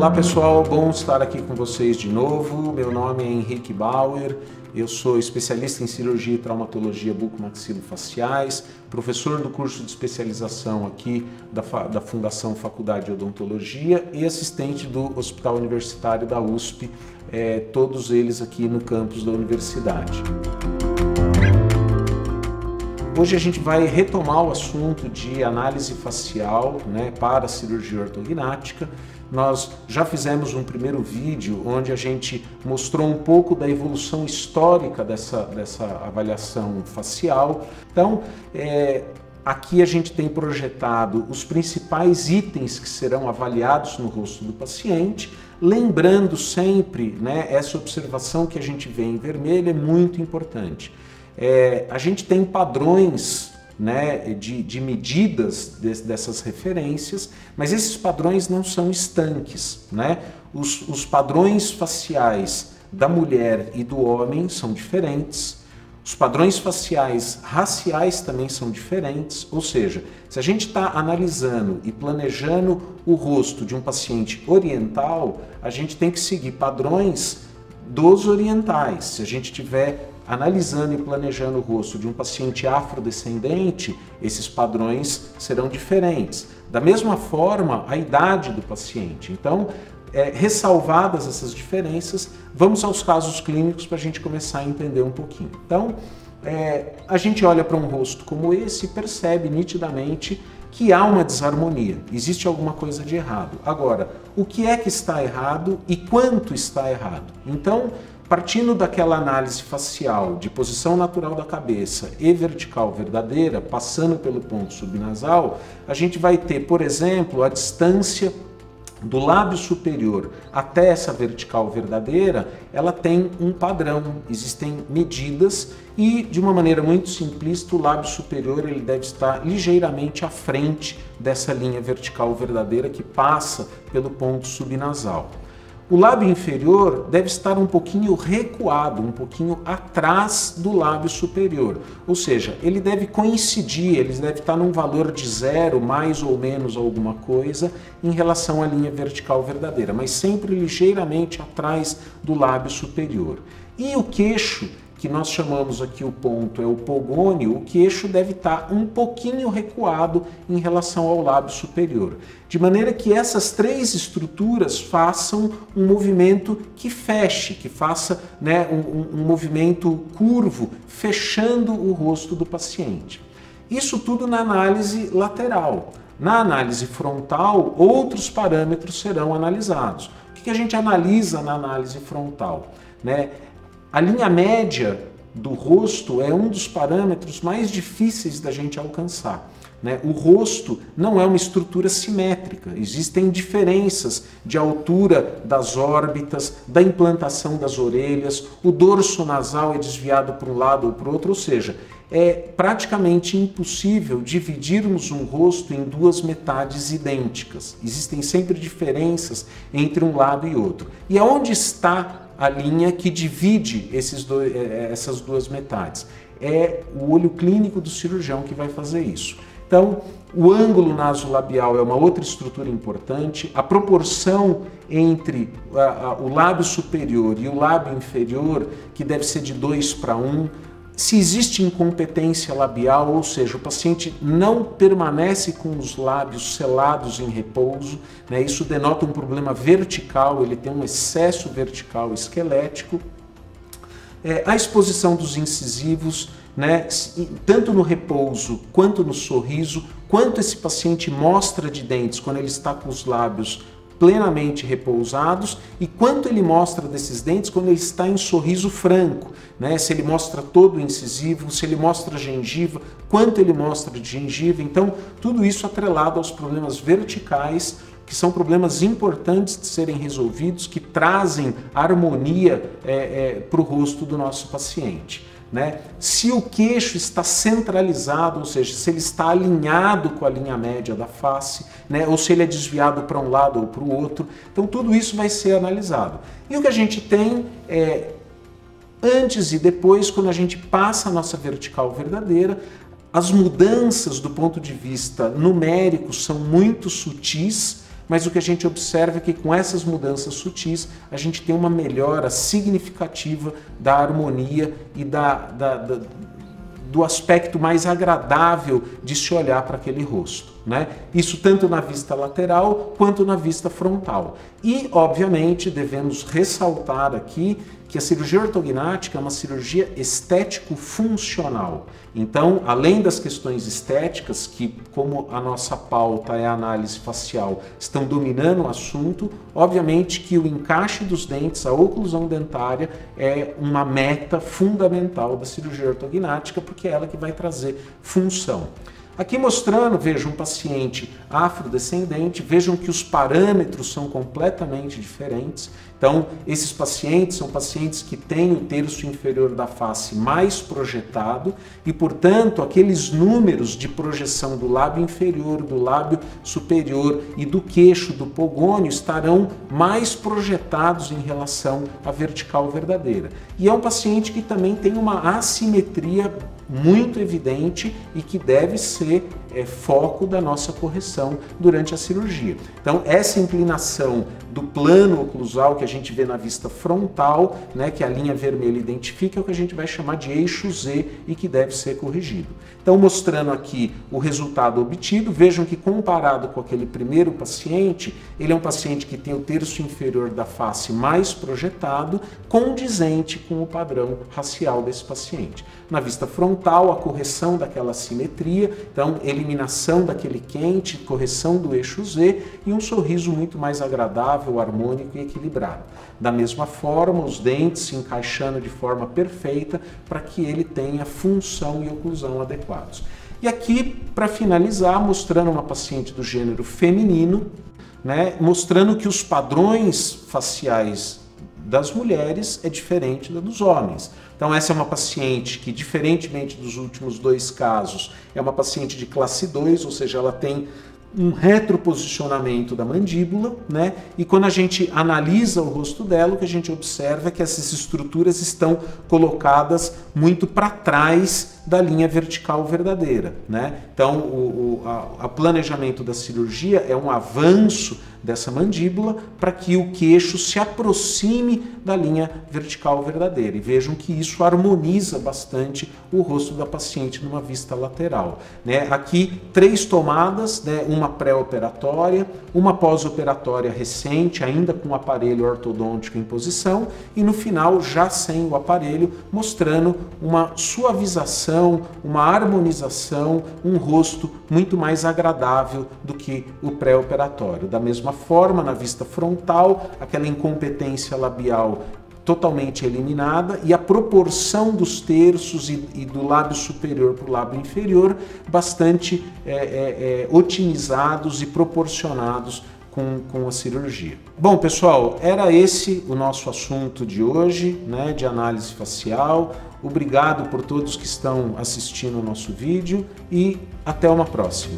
Olá pessoal, bom estar aqui com vocês de novo. Meu nome é Henrique Bauer, eu sou especialista em cirurgia e traumatologia bucomaxilofaciais, professor do curso de especialização aqui da Fundação Faculdade de Odontologia e assistente do Hospital Universitário da USP, todos eles aqui no campus da universidade. Hoje a gente vai retomar o assunto de análise facial, para a cirurgia ortognática. Nós já fizemos um primeiro vídeo onde a gente mostrou um pouco da evolução histórica dessa avaliação facial. Então, aqui a gente tem projetado os principais itens que serão avaliados no rosto do paciente, lembrando sempre, essa observação que a gente vê em vermelho é muito importante. A gente tem padrões de medidas dessas referências, mas esses padrões não são estanques. Os padrões faciais da mulher e do homem são diferentes, os padrões faciais raciais também são diferentes, ou seja, se a gente está analisando e planejando o rosto de um paciente oriental, a gente tem que seguir padrões dos orientais. Se a gente tiver analisando e planejando o rosto de um paciente afrodescendente, esses padrões serão diferentes. Da mesma forma, a idade do paciente. Então, ressalvadas essas diferenças, vamos aos casos clínicos para a gente começar a entender um pouquinho. Então, a gente olha para um rosto como esse e percebe nitidamente que há uma desarmonia, existe alguma coisa de errado. Agora, o que é que está errado e quanto está errado? Então, partindo daquela análise facial de posição natural da cabeça e vertical verdadeira, passando pelo ponto subnasal, a gente vai ter, por exemplo, a distância do lábio superior até essa vertical verdadeira, ela tem um padrão, existem medidas e, de uma maneira muito simplista, o lábio superior ele deve estar ligeiramente à frente dessa linha vertical verdadeira que passa pelo ponto subnasal. O lábio inferior deve estar um pouquinho recuado, um pouquinho atrás do lábio superior. Ou seja, ele deve coincidir, ele deve estar num valor de 0, mais ou menos alguma coisa, em relação à linha vertical verdadeira, mas sempre ligeiramente atrás do lábio superior. E o queixo, que nós chamamos aqui o ponto é o pogônio, o queixo deve estar um pouquinho recuado em relação ao lábio superior. De maneira que essas três estruturas façam um movimento que feche, que faça um movimento curvo, fechando o rosto do paciente. Isso tudo na análise lateral. Na análise frontal, outros parâmetros serão analisados. O que a gente analisa na análise frontal? A linha média do rosto é um dos parâmetros mais difíceis da gente alcançar. O rosto não é uma estrutura simétrica, existem diferenças de altura das órbitas, da implantação das orelhas, o dorso nasal é desviado para um lado ou para o outro, ou seja, é praticamente impossível dividirmos um rosto em duas metades idênticas. Existem sempre diferenças entre um lado e outro. E aonde está a linha que divide essas duas metades? É o olho clínico do cirurgião que vai fazer isso. Então, o ângulo nasolabial é uma outra estrutura importante, a proporção entre o lábio superior e o lábio inferior, que deve ser de 2:1, se existe incompetência labial, ou seja, o paciente não permanece com os lábios selados em repouso, isso denota um problema vertical, ele tem um excesso vertical esquelético. A exposição dos incisivos, tanto no repouso quanto no sorriso, quanto esse paciente mostra de dentes quando ele está com os lábios plenamente repousados e quanto ele mostra desses dentes quando ele está em sorriso franco, se ele mostra todo o incisivo, se ele mostra a gengiva, quanto ele mostra de gengiva. Então, tudo isso atrelado aos problemas verticais, que são problemas importantes de serem resolvidos, que trazem harmonia para o rosto do nosso paciente. Se o queixo está centralizado, ou seja, se ele está alinhado com a linha média da face, ou se ele é desviado para um lado ou para o outro, então tudo isso vai ser analisado. E o que a gente tem antes e depois, quando a gente passa a nossa vertical verdadeira, as mudanças do ponto de vista numérico são muito sutis, mas o que a gente observa é que com essas mudanças sutis a gente tem uma melhora significativa da harmonia e do aspecto mais agradável de se olhar para aquele rosto, né? Isso tanto na vista lateral quanto na vista frontal. E, obviamente, devemos ressaltar aqui que a cirurgia ortognática é uma cirurgia estético-funcional. Então, além das questões estéticas, que como a nossa pauta é a análise facial, estão dominando o assunto, obviamente que o encaixe dos dentes, a oclusão dentária, é uma meta fundamental da cirurgia ortognática, porque é ela que vai trazer função. Aqui mostrando, vejam, um paciente afrodescendente, vejam que os parâmetros são completamente diferentes. Então, esses pacientes são pacientes que têm o terço inferior da face mais projetado e, portanto, aqueles números de projeção do lábio inferior, do lábio superior e do queixo do pogônio estarão mais projetados em relação à vertical verdadeira. E é um paciente que também tem uma assimetria muito evidente e que deve ser foco da nossa correção durante a cirurgia. Então, essa inclinação do plano oclusal que a gente vê na vista frontal, né, que a linha vermelha identifica, é o que a gente vai chamar de eixo Z e que deve ser corrigido. Então, mostrando aqui o resultado obtido, vejam que comparado com aquele primeiro paciente, ele é um paciente que tem o terço inferior da face mais projetado, condizente com o padrão racial desse paciente. Na vista frontal, a correção daquela simetria, então eliminação daquele quente, correção do eixo Z e um sorriso muito mais agradável, harmônico e equilibrado. Da mesma forma, os dentes se encaixando de forma perfeita para que ele tenha função e oclusão adequados. E aqui, para finalizar, mostrando uma paciente do gênero feminino, né, mostrando que os padrões faciais das mulheres é diferente da dos homens. Então essa é uma paciente que, diferentemente dos últimos dois casos, é uma paciente de classe 2, ou seja, ela tem um retroposicionamento da mandíbula, né? E quando a gente analisa o rosto dela, o que a gente observa é que essas estruturas estão colocadas muito para trás da linha vertical verdadeira, né? Então, o planejamento da cirurgia é um avanço dessa mandíbula para que o queixo se aproxime da linha vertical verdadeira. E vejam que isso harmoniza bastante o rosto da paciente numa vista lateral, né? Aqui 3 tomadas, né? Uma pré-operatória, uma pós-operatória recente, ainda com o aparelho ortodôntico em posição, e no final já sem o aparelho, mostrando uma suavização, uma harmonização, um rosto muito mais agradável do que o pré-operatório. Da mesma forma, na vista frontal, aquela incompetência labial totalmente eliminada e a proporção dos terços e do lábio superior para o lábio inferior bastante otimizados e proporcionados com a cirurgia. Bom, pessoal, era esse o nosso assunto de hoje, né, de análise facial. Obrigado por todos que estão assistindo o nosso vídeo e até uma próxima.